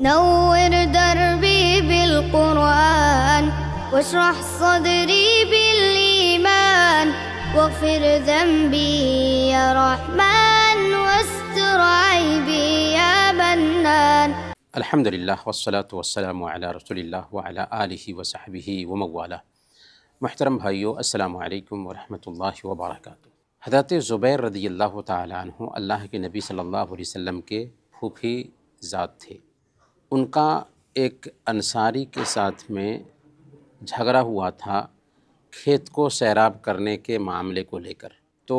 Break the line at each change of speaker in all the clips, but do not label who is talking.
نور دربي بالقرآن واشرح صدري بالإيمان واغفر ذنبي يا رحمن واستر عيبي يا منان.
الحمد للہ والصلاة والسلام علی رسول اللہ وعلی آلہ وصحبہ وموالہ. محترم بھائیو، السلام علیکم ورحمۃ اللہ وبرکاتہ. حضرت زبیر رضی اللہ تعالیٰ عنہ اللہ کے نبی صلی اللہ علیہ وسلم کے پھوپھی ذات تھے. ان کا ایک انصاری کے ساتھ میں جھگڑا ہوا تھا کھیت کو سیراب کرنے کے معاملے کو لے کر. تو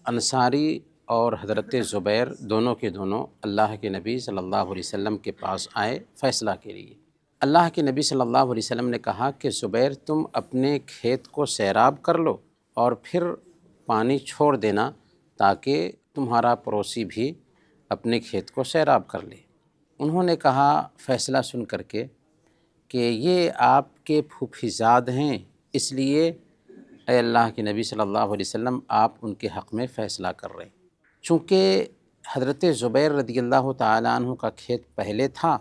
انصاری اور حضرت زبیر دونوں کے دونوں اللہ کے نبی صلی اللہ علیہ وسلم کے پاس آئے فیصلہ کے لیے. اللہ کے نبی صلی اللہ علیہ وسلم نے کہا کہ زبیر تم اپنے کھیت کو سیراب کر لو اور پھر پانی چھوڑ دینا تاکہ تمہارا پڑوسی بھی اپنے کھیت کو سیراب کر لے. انہوں نے کہا فیصلہ سن کر کے کہ یہ آپ کے پھوپھیزاد ہیں، اس لیے اے اللہ کے نبی صلی اللہ علیہ وسلم آپ ان کے حق میں فیصلہ کر رہے ہیں. چونکہ حضرت زبیر رضی اللہ تعالیٰ عنہ کا کھیت پہلے تھا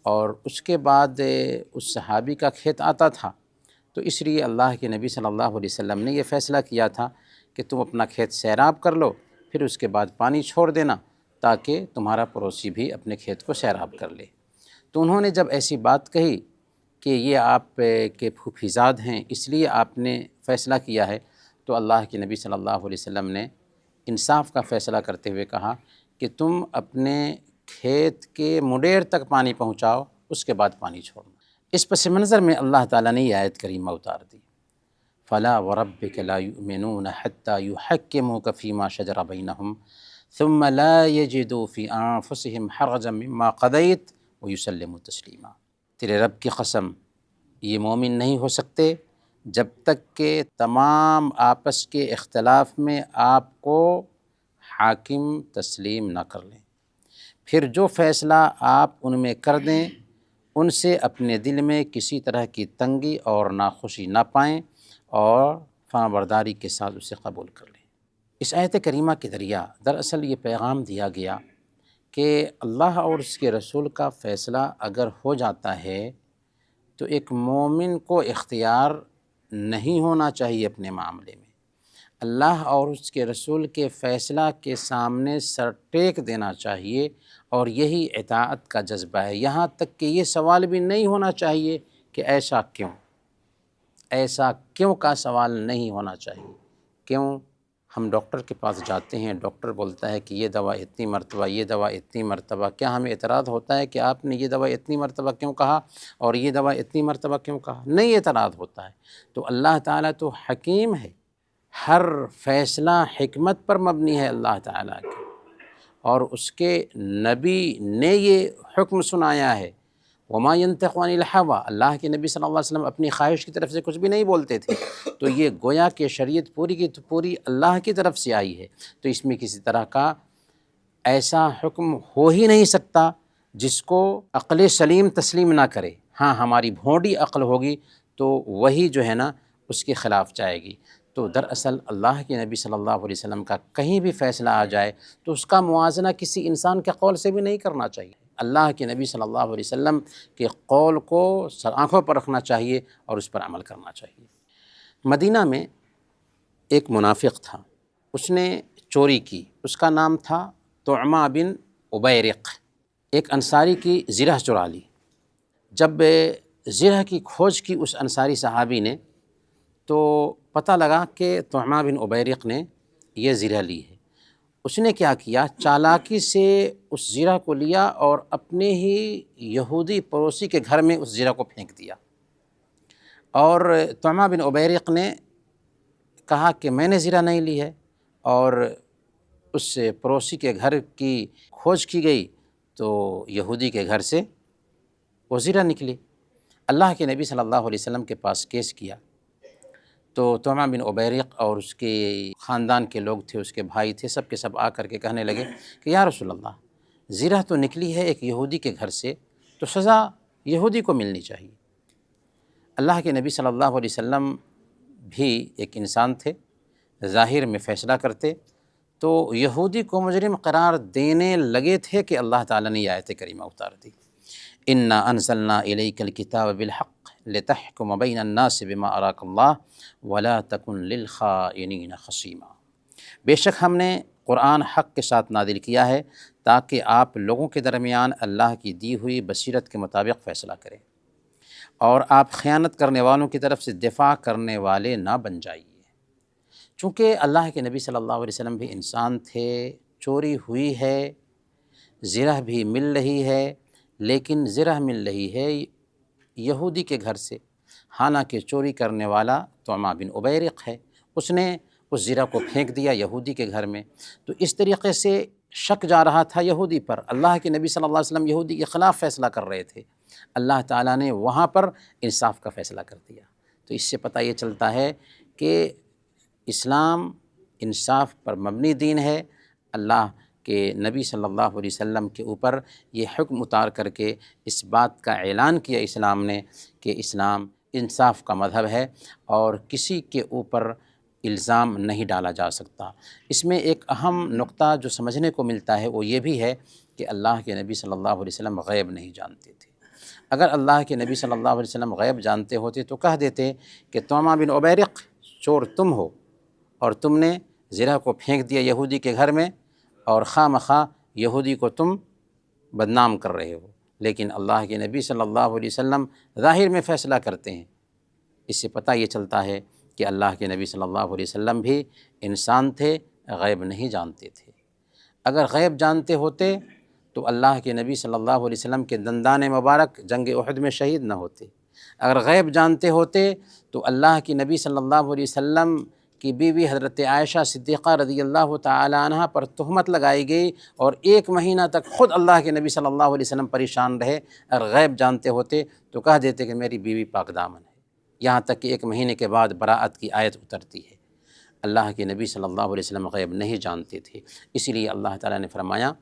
اور اس کے بعد اس صحابی کا کھیت آتا تھا، تو اس لیے اللہ کے نبی صلی اللہ علیہ وسلم نے یہ فیصلہ کیا تھا کہ تم اپنا کھیت سیراب کر لو، پھر اس کے بعد پانی چھوڑ دینا تاکہ تمہارا پڑوسی بھی اپنے کھیت کو سیراب کر لے. تو انہوں نے جب ایسی بات کہی کہ یہ آپ کے پھوپھیزاد ہیں اس لیے آپ نے فیصلہ کیا ہے، تو اللہ کے نبی صلی اللہ علیہ وسلم نے انصاف کا فیصلہ کرتے ہوئے کہا کہ تم اپنے کھیت کے مڈیر تک پانی پہنچاؤ، اس کے بعد پانی چھوڑنا. اس پس منظر میں اللہ تعالیٰ نے یہ آیت کریمہ اتار دی، فَلَا وَرَبِّكَ لَا يُؤْمِنُونَ حَتَّى يُحَكِّمُوكَ فِي مَا شَجَرَ بَيْنَهُمْ ثُمَّ لَا يَجِدُوا فِي أَنفُسِهِمْ حَرَجًا مِّمَّا قَضَيْتَ وَيُسَلِّمُوا تَسْلِيمًا. تیرے رب کی قسم، یہ مومن نہیں ہو سکتے جب تک کہ تمام آپس کے اختلاف میں آپ کو حاکم تسلیم نہ کر لیں، پھر جو فیصلہ آپ ان میں کر دیں ان سے اپنے دل میں کسی طرح کی تنگی اور ناخوشی نہ پائیں اور فرمانبرداری کے ساتھ اسے قبول کر لیں. اس آیت کریمہ کے ذریعہ دراصل یہ پیغام دیا گیا کہ اللہ اور اس کے رسول کا فیصلہ اگر ہو جاتا ہے تو ایک مومن کو اختیار نہیں ہونا چاہیے اپنے معاملے میں. اللہ اور اس کے رسول کے فیصلہ کے سامنے سر ٹیک دینا چاہیے اور یہی اطاعت کا جذبہ ہے. یہاں تک کہ یہ سوال بھی نہیں ہونا چاہیے کہ ایسا کیوں کا سوال نہیں ہونا چاہیے. کیوں؟ ہم ڈاکٹر کے پاس جاتے ہیں، ڈاکٹر بولتا ہے کہ یہ دوا اتنی مرتبہ، یہ دوا اتنی مرتبہ. کیا ہمیں اعتراض ہوتا ہے کہ آپ نے یہ دوا اتنی مرتبہ کیوں کہا اور یہ دوا اتنی مرتبہ کیوں کہا؟ نہیں اعتراض ہوتا ہے. تو اللہ تعالیٰ تو حکیم ہے، ہر فیصلہ حکمت پر مبنی ہے اللہ تعالیٰ کے، اور اس کے نبی نے یہ حکم سنایا ہے. وما ينطق عن الهوى، اللہ کے نبی صلی اللہ علیہ وسلم اپنی خواہش کی طرف سے کچھ بھی نہیں بولتے تھے. تو یہ گویا کہ شریعت پوری کی پوری اللہ کی طرف سے آئی ہے، تو اس میں کسی طرح کا ایسا حکم ہو ہی نہیں سکتا جس کو عقل سلیم تسلیم نہ کرے. ہاں، ہماری بھونڈی عقل ہوگی تو وہی جو ہے نا اس کے خلاف جائے گی. تو دراصل اللہ کے نبی صلی اللہ علیہ وسلم کا کہیں بھی فیصلہ آ جائے تو اس کا موازنہ کسی انسان کے قول سے بھی نہیں کرنا چاہیے. اللہ کے نبی صلی اللہ علیہ وسلم کے قول کو سر آنکھوں پر رکھنا چاہیے اور اس پر عمل کرنا چاہیے. مدینہ میں ایک منافق تھا، اس نے چوری کی. اس کا نام تھا طعمہ بن عبیرق. ایک انصاری کی زرہ چرا لی. جب زرہ کی کھوج کی اس انصاری صحابی نے تو پتہ لگا کہ طعمہ بن عبیرق نے یہ زرہ لی ہے. اس نے کیا کیا، چالاکی سے اس زرہ کو لیا اور اپنے ہی یہودی پڑوسی کے گھر میں اس زرہ کو پھینک دیا. اور طعمہ بن عبیرق نے کہا کہ میں نے زرہ نہیں لی ہے، اور اس پڑوسی کے گھر کی کھوج کی گئی تو یہودی کے گھر سے وہ زرہ نکلی. اللہ کے نبی صلی اللہ علیہ وسلم کے پاس کیس کیا تو طعمہ بن عبیرق اور اس کے خاندان کے لوگ تھے، اس کے بھائی تھے، سب کے سب آ کر کے کہنے لگے کہ یا رسول اللہ، زرہ تو نکلی ہے ایک یہودی کے گھر سے، تو سزا یہودی کو ملنی چاہیے. اللہ کے نبی صلی اللہ علیہ وسلم بھی ایک انسان تھے، ظاہر میں فیصلہ کرتے، تو یہودی کو مجرم قرار دینے لگے تھے کہ اللہ تعالیٰ نے یہ آیت کریمہ اتار دی. انا انزلنا الیک الکتاب بالحق لتحکم بین الناس بما اراک اللہ ولا تکن للخائنین خصیما۔ بے شک ہم نے قرآن حق کے ساتھ نازل کیا ہے تاکہ آپ لوگوں کے درمیان اللہ کی دی ہوئی بصیرت کے مطابق فیصلہ کریں، اور آپ خیانت کرنے والوں کی طرف سے دفاع کرنے والے نہ بن جائیے۔ چونکہ اللہ کے نبی صلی اللہ علیہ وسلم بھی انسان تھے، چوری ہوئی ہے، زرہ بھی مل رہی ہے، لیکن زرہ مل رہی ہے یہودی کے گھر سے، حالانکہ چوری کرنے والا طعمہ بن عبیرق ہے، اس نے اس زرہ کو پھینک دیا یہودی کے گھر میں۔ تو اس طریقے سے شک جا رہا تھا یہودی پر، اللہ کے نبی صلی اللہ علیہ وسلم یہودی کے خلاف فیصلہ کر رہے تھے، اللہ تعالیٰ نے وہاں پر انصاف کا فیصلہ کر دیا۔ تو اس سے پتہ یہ چلتا ہے کہ اسلام انصاف پر مبنی دین ہے۔ اللہ کے نبی صلی اللہ علیہ وسلم کے اوپر یہ حکم اتار کر کے اس بات کا اعلان کیا اسلام نے کہ اسلام انصاف کا مذہب ہے اور کسی کے اوپر الزام نہیں ڈالا جا سکتا۔ اس میں ایک اہم نقطہ جو سمجھنے کو ملتا ہے وہ یہ بھی ہے کہ اللہ کے نبی صلی اللہ علیہ وسلم غیب نہیں جانتے تھے۔ اگر اللہ کے نبی صلی اللہ علیہ وسلم غیب جانتے ہوتے تو کہہ دیتے کہ طعمہ بن عبیرق چور تم ہو اور تم نے زرہ کو پھینک دیا یہودی کے گھر میں، اور خواہ مخواہ یہودی کو تم بدنام کر رہے ہو۔ لیکن اللہ کے نبی صلی اللہ علیہ وسلم ظاہر میں فیصلہ کرتے ہیں۔ اس سے پتہ یہ چلتا ہے کہ اللہ کے نبی صلی اللہ علیہ وسلم بھی انسان تھے، غیب نہیں جانتے تھے۔ اگر غیب جانتے ہوتے تو اللہ کے نبی صلی اللہ علیہ وسلم کے دندان مبارک جنگ احد میں شہید نہ ہوتے۔ اگر غیب جانتے ہوتے تو اللہ کی نبی صلی اللہ علیہ وسلم کی بیوی حضرت عائشہ صدیقہ رضی اللہ تعالی عنہ پر تہمت لگائی گئی اور 1 مہینہ تک خود اللہ کے نبی صلی اللہ علیہ وسلم پریشان رہے۔ اگر غیب جانتے ہوتے تو کہہ دیتے کہ میری بیوی پاک دامن ہے، یہاں تک کہ 1 مہینے کے بعد براءت کی آیت اترتی ہے۔ اللہ کے نبی صلی اللہ علیہ وسلم غیب نہیں جانتے تھے، اسی لیے اللہ تعالیٰ نے فرمایا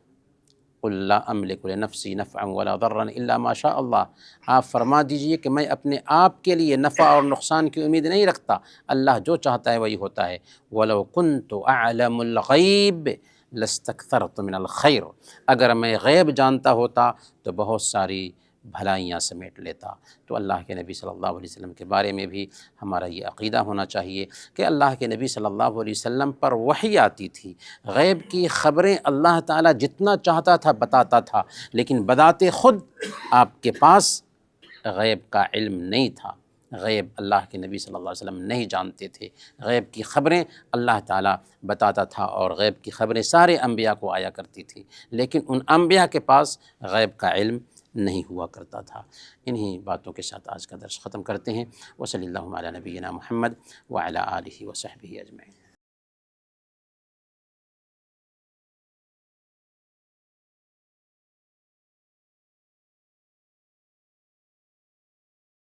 قُلْ لَا أَمْلِكُ لِنَفْسِي نَفْعًا وَلَا ضَرًّا إِلَّا مَا شَاءَ اللَّهُ۔ آپ فرما دیجئے کہ میں اپنے آپ کے لیے نفع اور نقصان کی امید نہیں رکھتا، اللہ جو چاہتا ہے وہی ہوتا ہے۔ وَلَوْ كُنْتُ أَعْلَمُ الْغَيْبَ لَاسْتَكْثَرْتُ مِنَ الْخَيْرِ، اگر میں غیب جانتا ہوتا تو بہت ساری بھلائیاں سمیٹ لیتا۔ تو اللہ کے نبی صلی اللہ علیہ وسلم کے بارے میں بھی ہمارا یہ عقیدہ ہونا چاہیے کہ اللہ کے نبی صلی اللہ علیہ وسلم پر وحی آتی تھی، غیب کی خبریں اللہ تعالیٰ جتنا چاہتا تھا بتاتا تھا، لیکن بذات خود آپ کے پاس غیب کا علم نہیں تھا۔ غیب اللہ کے نبی صلی اللہ علیہ وسلم نہیں جانتے تھے، غیب کی خبریں اللہ تعالیٰ بتاتا تھا، اور غیب کی خبریں سارے انبیاء کو آیا کرتی تھی، لیکن ان انبیاء کے پاس غیب کا علم نہیں ہوا کرتا تھا۔ انہی باتوں کے ساتھ آج کا درس ختم کرتے ہیں۔ وصلی اللہ علی نبینا محمد وعلی آلہ وصحبہ اجمعین۔